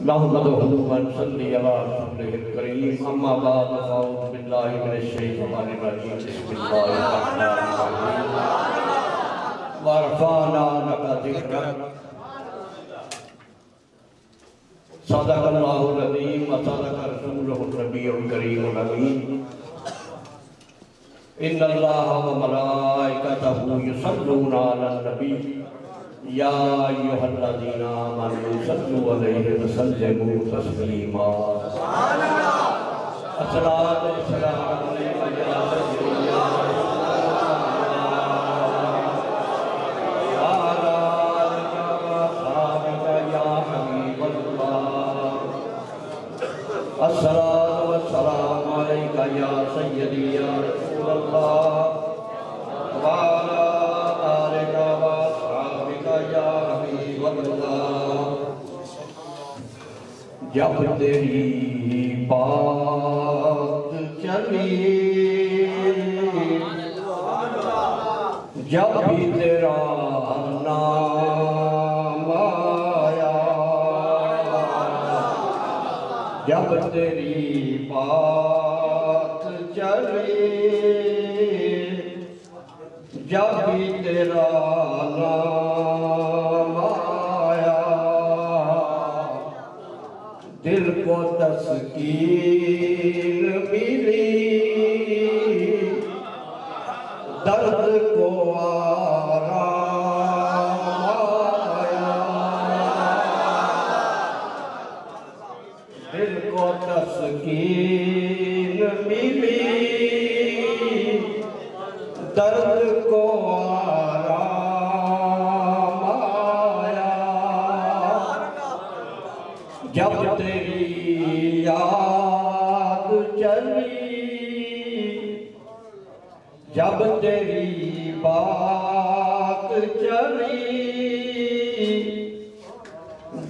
نحمده ونصلي على رسوله الكريم اما بعد فاعوذ بالله من الشيطان الرجيم بسم الله الرحمن الرحيم ورفعنا لك ذكرك صدق الله العظيم وصدق رسوله النبي الكريم الأمين إن الله وملائكته يصلون على النبي يا أيها الذين آمنوا صلوا عليه وسلموا تسليما الصلاة والسلام عليك يا سيدي يا رسول الله وعلى آلك وأصحابك يا حبيب الله الصلاة والسلام عليك يا سيدي يا رسول الله وعلى آلك وأصحابك يا حبيب الله جب تیری بات چلی جب بھی تیرا نام آیا جب تیری بات چلی جب بھی تیرا نام آیا دل کو تسکین ملی درد کو آرام آیا دل کو تسکین ملی درد کو آرام آیا جب تیری یاد چلی جب تیری بات چلی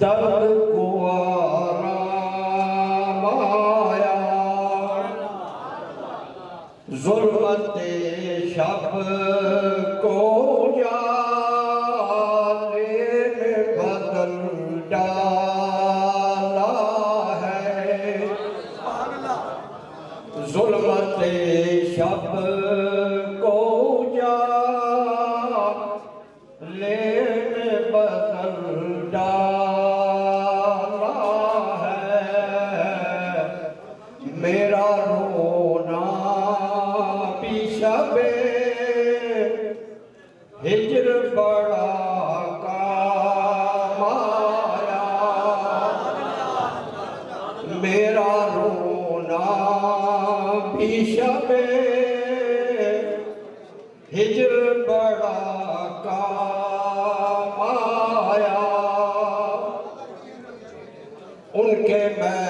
درد کو آرام آیا ظلمت شب کو جالے میں بدل ڈالا ہے ظلمت شب کو جالے میں بدل ڈالا ہے میرا رونا شب ہجر بڑا کام آیا میرا رونا بھی شب ہجر بڑا کام آیا ان کے میں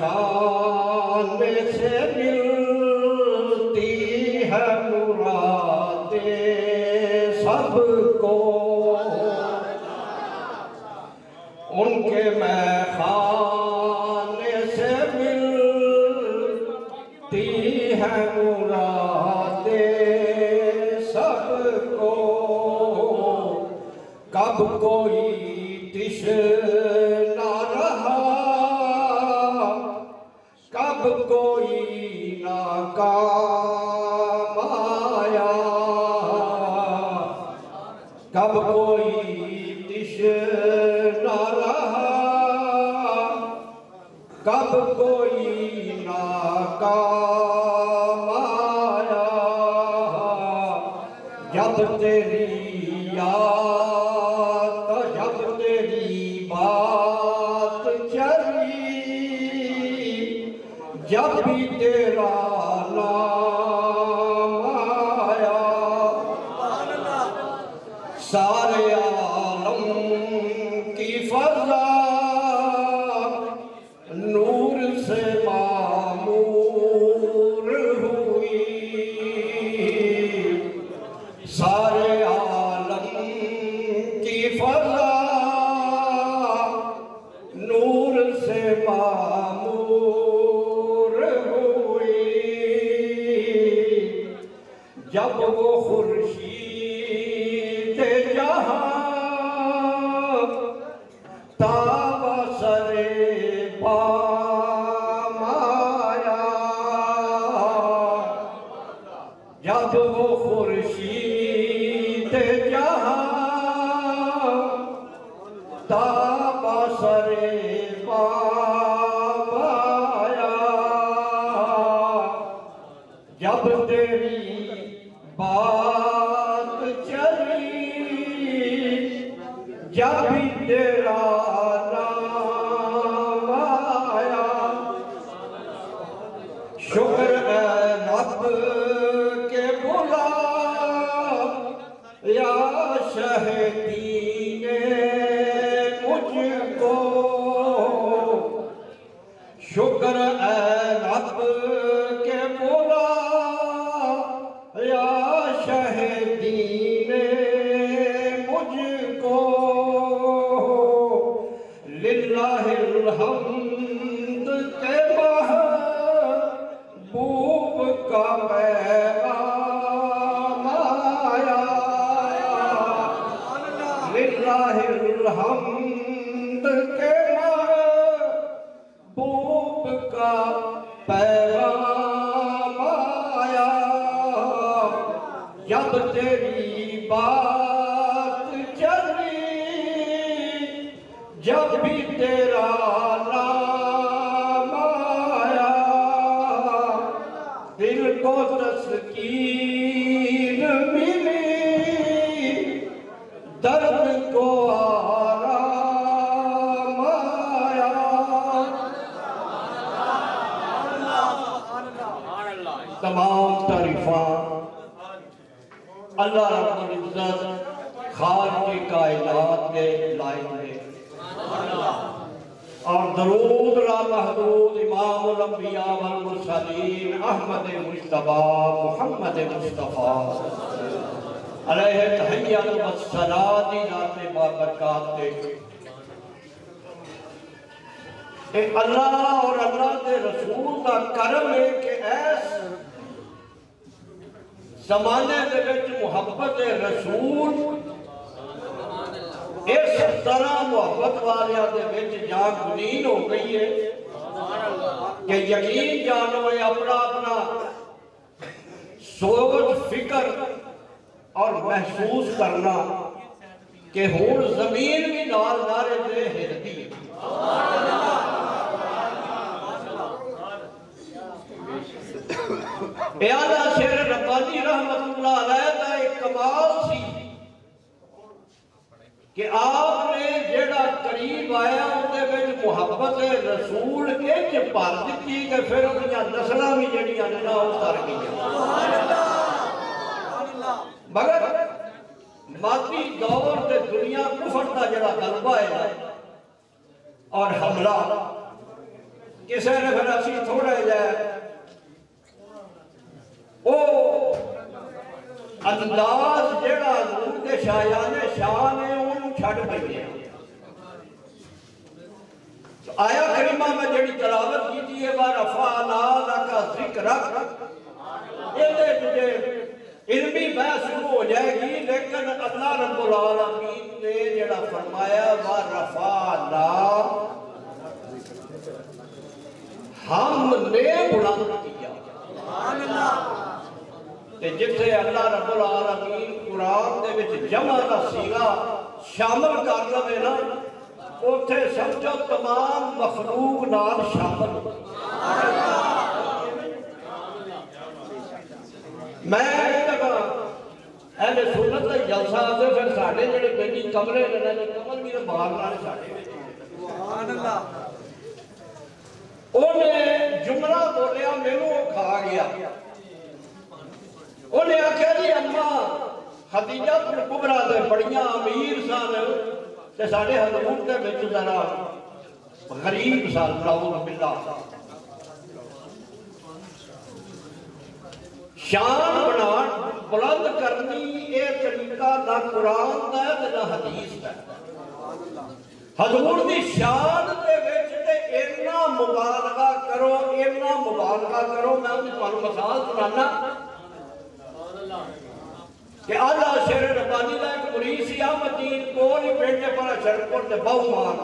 خانے سے سب کو ان کے میں خانے سے ملتی ہے مرادیں سب کو کب کوئی تشنا رہا کب کوئی ناکام آیا کب کوئی تشنا رہا کب کوئی ناکام آیا جب تیری یاد جب تیری بات چلی جب بھی تیرا نام آیا سارے عالم کی فضا نور سے معمور ہوئی سارے عالم کی فضا نور سے معمور ہوئی جب وہ خورشید جہاں تاب سرے پامایا جب وہ خورشید جہاں تابا سر پامایا جب تیری بات چلی جب تیرا نام آیا شکر اے رب کے بلا یا شہدی نے مجھ کو شکر اے رب کے بلا یا شہدی نے مجھ کو للہ الحمد کے محبوب کا پیغام آیا للہ الحمد کے محبوب کا پیغام آیا جب تیری بات چلی جب بھی تیرا نام آیا دل کو تسکین ملی درد کو آرام آیا تمام تعریفات اللہ رب العزت خالق کائنات کے لائق ہے اور درود لا محدود امام الانبیاء والمرسلین احمد مجتبیٰ محمد مصطفیٰ علیہ تحیت والصلاة ذات بابرکات کے ایک اللہ اور اللہ کے رسول کا کرم ہے کہ ایس زمانے دے وچ محبت رسول اس طرح محبت والیاں دے وچ جان گنین ہو گئی ہے کہ یقین جانو ہے اپنا اپنا سوچ فکر اور محسوس کرنا کہ ہون زمین بھی نال نارے دے ہردی ہے اعلیٰ شیر ربانی رحمت اللہ علیہ کا ایک کمال سی کہ آپ نے جیڑا قریب آیا اندھے میں محبت رسول ایک پار دیتی کہ پھر انہیں نسلہ بھی جڑیاں نہ اتر گئی مگر مادی دور دے دنیا کفر دا جڑا غلبہ ہے اور حملہ کسے نے پھر اسی تھوڑے جائے او انداز جڑا حضور دے شایان شان ہے انہوں چھڑ پہنے آیا کریمہ میں جڑی تلاوت کی تھی ہے وَرَفَعْنَا لَكَ ذِكْرَكَ یہ تجھے علمی بحث شروع ہو جائے گی لیکن اللہ رب العالمین نے جڑا فرمایا وَرَفَعْنَا ہم نے بلند کیا جتھے اللہ رب العالمین قرآن دے وچ جمع کا سیغہ شامل کر لوے نا اوتھے سمجھو تمام مخلوق نال شامل میں جگہ اہل سنت کا جلسہ آتے پھر ساڑھے جڑے بیٹی کمرے رہنے جو کمر بھی باہر لانے ساڑھے انہیں جملہ بولیا میں کھا گیا انہیں آکھا جی اممہ خدیجہ کبرا دے بڑیاں امیر سان تے ساڑھے حضور دے بچ ذرا غریب سان نعوذ باللہ شان بنا بلند کرنی ایک طریقہ نہ قرآن دا ہے نہ حدیث دا حضور دی شان دے وچ تے اتنا مبالغہ کرو میں انہیں تمہیں مثال سنانا کہ آلہ شیر ربانی دا ایک مریض سی احمد دین کول ہی بیٹھے پڑا شرکور دے بہو مان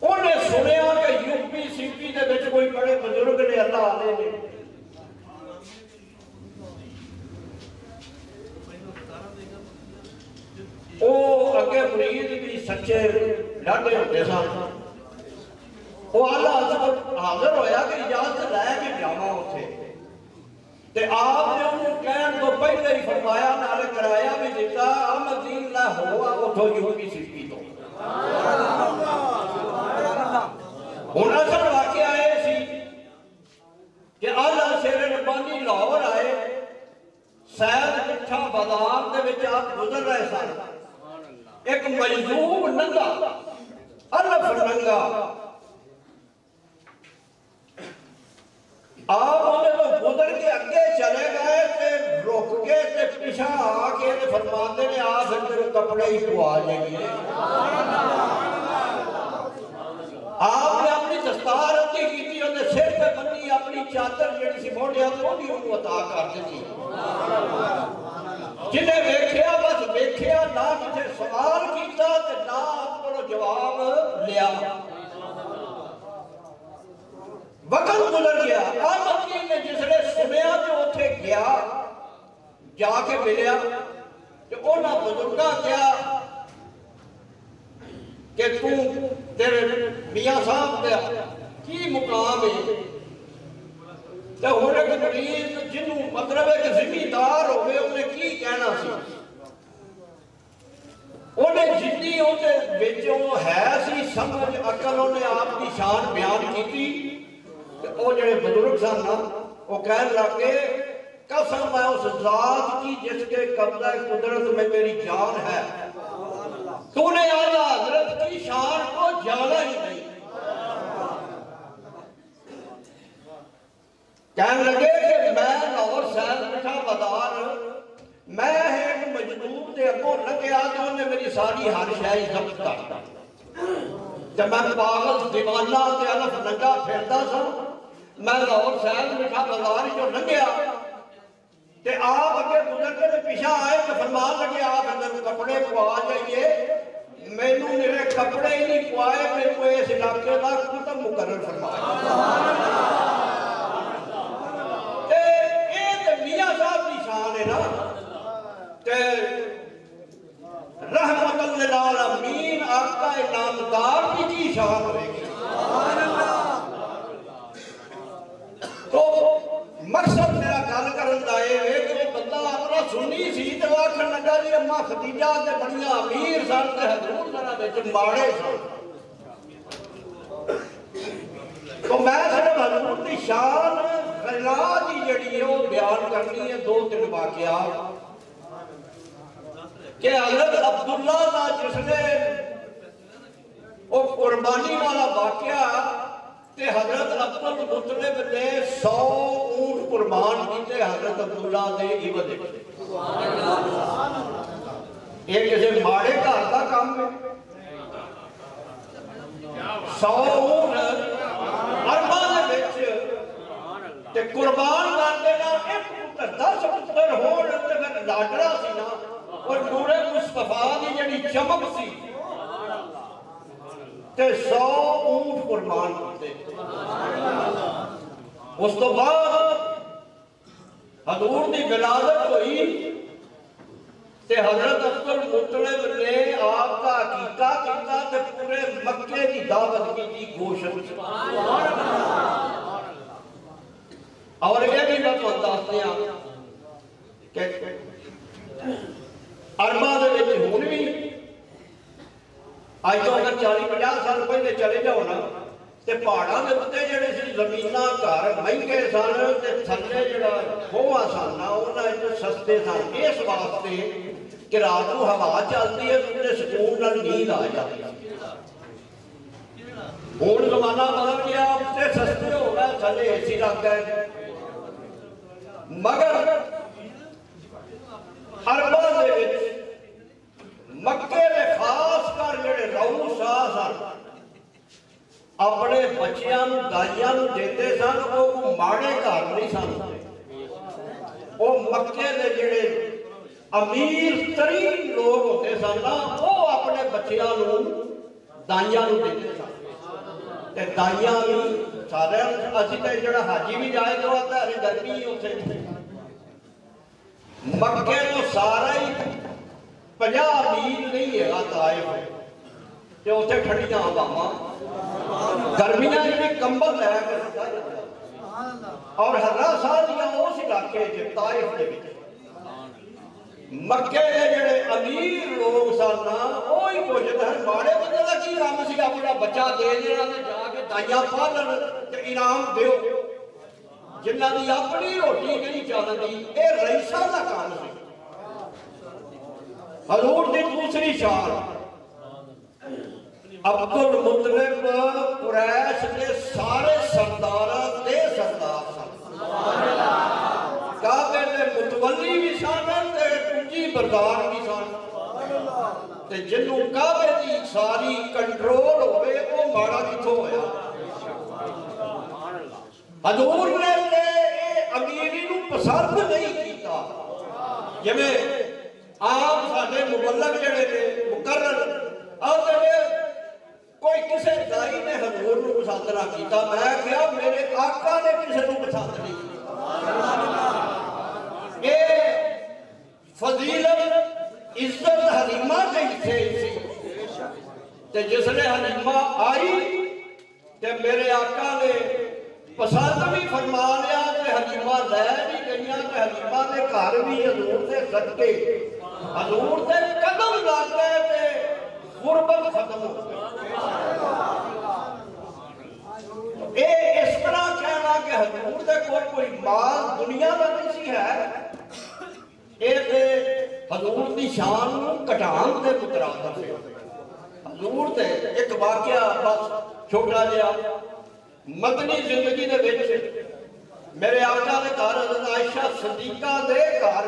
انہیں سنیا کہ یو پی سی پی دے وچ کوئی بڑے بزرگ نے اللہ آلے نے، وہ اگے مرید بھی سچے ڈاڈے ہوتے سن، وہ اللہ حاضر ہویا کہ اجازت لے کے جاواں اوتھے، تے آپ نے انہوں کہن تو پہلے ہی فرمایا نال کرایا بھی دیتا احمد دین نہ ہوا اٹھو یو پی سی پی تو۔ ہن اصل واقعہ یہ سی کہ اللہ شیر ربانی لاہور آئے، سید مٹھا بازار دے وچ آپ گزر رہے سن، ایک مجذوب ننگا الف ننگا آپ انہیں تو گزر کے اگے چلے گئے تے رک کے تے پیچھا آ کے فرماتے نے آپ اندر کپڑے ہی پوا لیں گے۔ آپ نے اپنی دستار اتی کی انہیں سر پہ بنی اپنی چادر جڑی سی موڑیا تو بھی انہوں عطا کر دیتی، جنہیں ویکھیا بس ویکھیا، نہ کسے سوال کیتا تے نہ اپنا جواب لیا۔ وقت گزر گیا، احمد دین نے جس نے سنیا تو اتھے گیا، جا کے ملیا کہ انہاں بزرگاں کیا کہ تیرے میاں صاحب دے کی مقام ہے، تے ہن ایک مریض جنوں مطلب ہے کہ زمیندار ہوئے انہیں کی کہنا سی، انہیں جتنی انہیں بچوں ہے سی سمجھ عقل انہیں آپ کی شان بیان کی تھی، وہ جڑے بزرگ سن نا وہ کہنے لگے قسم ہے اس ذات کی جس کے قبضہ قدرت میں میری جان ہے، تو نے اعلیٰ حضرت کی شان کو جانا ہی نہیں۔ کہنے لگے کہ میں لاہور سید مٹھا بازار میں ایک مجذوب دے اگوں لگیا تو انہیں میری ساری ہر شے ضبط کرتا، جب میں پاگل دیوانہ تے الف ننگا پھردا سا، میں لاہور سید مٹھا بازار جو لنگیا تے آپ اگے گزر کے پیچھے آئے تو فرمان لگے آپ اندر کپڑے پوا جائیے، مینوں میرے کپڑے ہی نہیں پوائے، میرے کو اس علاقے کا ختم مقرر فرمایا۔ تے یہ تے میاں صاحب کی شان ہے نا، تے رحمت للعالمین آقا نامدار کی شان ہوئے گی۔ تو مقصد میرا گل کرن دا ہے کہ وہ بندہ اپنا سنی سی تے وہ آکھن لگا جی اماں خدیجہ تے بڑیاں امیر سن تے حضور ذرا وچ ماڑے سن، تو میں صرف حضور دی شان غلا دی جڑی ہے وہ بیان کرنی ہے، دو تین واقعات کہ حضرت عبداللہ دا جس نے وہ قربانی والا واقعہ تے حضرت عبدالمطلب نے 100 اونٹ قربان کیتے حضرت عبداللہ دے عوض، یہ کسی ماڑے گھر دا کام ہے، 100 اونٹ عربہ دے وچ تے قربان کر دینا، ایک پتر 10 پتر ہون تے پھر لاڈرا سی نا، اور نور مصطفیٰ دی جڑی چمک سی تے 100 اونٹ قربان کرتے۔ اس تو بعد حضور دی ولادت ہوئی تے حضرت عبدالمطلب نے آپ کا عقیقہ کیتا تے پورے مکے کی دعوت کی تھی گوشت، اور یہ بھی میں تو دستے ہیں کہ عربہ دے وچ ہن بھی آج تو اگر 40-50 سال پہلے چلے جاؤ نا تے پہاڑاں دے اوتے جڑے سی زمیناں گھر مہنگے سن تے تھلے جڑا کھوہ سن نا انہاں وچ سستے سن، اس واسطے کہ رات کو ہوا چلتی ہے تو سکون نال نیند آ جاتی ہے۔ ہن زمانہ بدل گیا، اوتے سستے ہو گئے، تھلے اے سی لگ گئے، مگر عربہ دے وچ مکے دے خاص کر جڑے رو شاہ سن اپنے بچیاں نو دائیاں نو دیتے سن، وہ ماڑے گھر نہیں سن، وہ مکے دے جڑے امیر ترین لوگ ہوتے سن نا وہ اپنے بچیاں نو دائیاں نو دیتے سن۔ تے دائیاں بھی سارے اسی تے جڑا حاجی بھی جائے تو آتا ہے گرمی اتنے مکے تو سارا ہی 50 میل نہیں ہے طائف تے اتنے ٹھنڈیاں ہواواں گرمیاں بھی کمبل لے کے اور ہر سال اس علاقے طائف دے وچ مکے دے جڑے امیر لوگ سن وہی پوچھتے ہیں ماڑے بندے کا کی کام سی اپنا بچہ دے دینا تے جا کے دائیاں پالن تے انعام دیو جنہ دی اپنی روٹی نہیں چلدی اے رئیساں دا کام سی حضور دی دوسری شان عبد المطلب قریش کے سارے سرداراں دے سردار سن کعبے دے متولی بھی سن تے کنجی بردار بھی سن تے جنوں کعبے دی ساری کنٹرول ہوئے وہ ماڑا کتھوں ہویا حضور نے امیری نو پسند نہیں کیتا جویں عام ساڈے مبلغ جڑے نے مقرر آتے کوئی کسے دائی نے حضور نو پسند نہ کیتا میں کیا میرے آقا نے کسے نو پسند نہیں اے فضیلت عزت حلیمہ کے تھے تے جس نے حلیمہ آئی تے میرے آقا نے پسند بھی فرما لیا تے حلیمہ لے بھی گئیاں تے حلیمہ نے گھر بھی حضور سے صدقے حضور تے قدم لگ گئے تے غربت ختم ہو گئی اے اس طرح کہنا کہ حضور تے کوئی مال دنیا دا نہیں سی ہے اے تے حضور دی شان کٹان دے مترادف ہے حضور تے ایک واقعہ بس چھوٹا جہا مدنی زندگی دے وچ میرے آقا دے گھر حضرت عائشہ صدیقہ دے گھر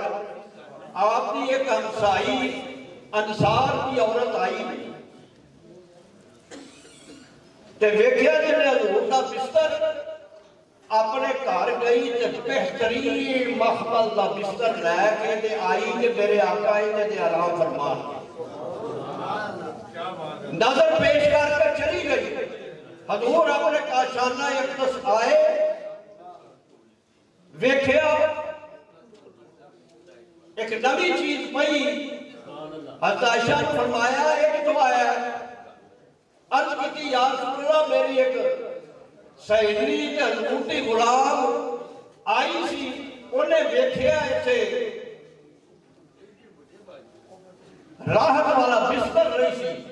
آپ دی ایک ہمسائی انصار کی عورت آئی تے ویکھیا جے حضور دا بستر اپنے گھر گئی تے بہترین مخمل دا بستر لے کے تے آئی کہ میرے آقا انہیں دے آرام فرما نظر پیش کر کے چلی گئی حضور اپنے کاشانہ اقدس آئے ویکھیا ایک نوی چیز پئی حضرت عائشہ نے فرمایا ایک تو آیا ہے عرض کی یا رسول اللہ میری ایک سہیلی تے حضور دی غلام آئی سی انہیں ویکھیا ایتھے راحت والا بستر رہی سی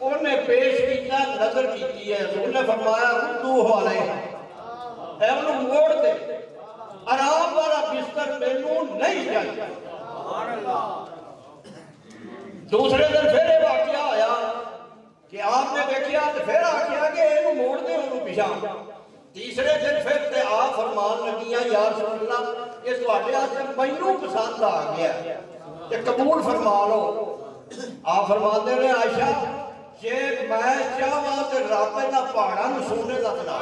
انہیں پیش کیتا نظر کیتی ہے حضور نے فرمایا ردو والے اے انہوں موڑ دے آرام والا بستر مینوں نہیں چاہیے دوسرے دن پھر یہ واقعہ آیا کہ آپ نے دیکھیا تو پھر آکھیا کہ انہوں موڑ دے انہوں پیشاں تیسرے دن پھر تے آپ فرمان لگیاں یا رسول اللہ اس واقعہ سے مینوں پسند آ گیا کہ قبول فرما لو آپ فرمان دے رہے عائشہ کہ میں چاہواں تے رب نہ پہاڑاں نوں سونے دا بنا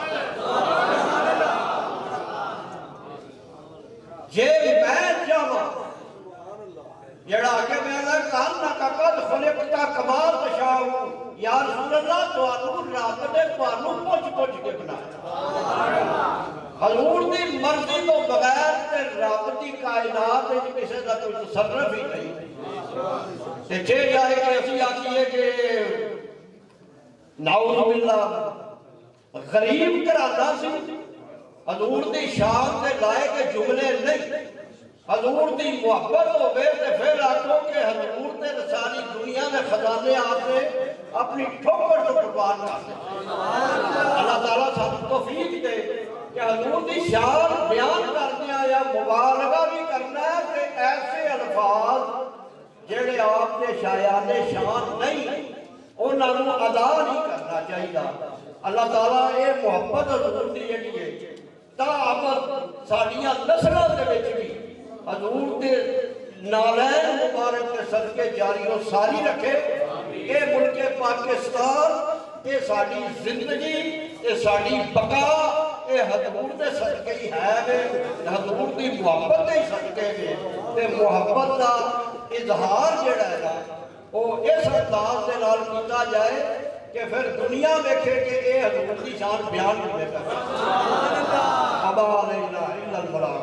جے میں چاہواں جڑا آگے میں نے کہا نہ قد خلقتا کما تشاء یا رسول اللہ تانوں رب نے تانوں پوچھ کے بنایا حضور دی مرضی تو بغیر تے رب دی کائنات وچ کسے دا کوئی تصرف ہی نہیں تے جے جائے کہ اسی آکھیے کہ نعوذ باللہ غریب کراتا سی حضور دی شان تے لائے کے جملے نہیں حضور دی محبت ہو گئے تے پھر آکھو کہ حضور تے ساری دنیا میں خزانے آتے اپنی ٹھوکر تو قربان کرتے اللہ تعالیٰ سب توفیق دے کہ حضور دی شان بیان کرنے یا مبالغہ بھی کرنا ہے کہ ایسے الفاظ جڑے آپ کے شایان شان نہیں انہاں نوں ادا نہیں کرنا چاہیے اللہ تعالیٰ اے محبت حضور دی جڑی ہے تا ابد ساڈیاں نسلاں دے وچ بھی حضور دے نالین مبارک کے صدقے جاری و ساری رکھے اے ملک پاکستان اے ساڈی زندگی اے ساڈی بقا اے حضور دے صدقے ہی ہے حضور دی محبت دے صدقے میں تے محبت دا اظہار جڑا ہے نا وہ اس انداز دے نال کیتا جائے کہ پھر دنیا دیکھے کہ اے حضور کی شان بیان کرنے کا ابا علیہ الا البلاغ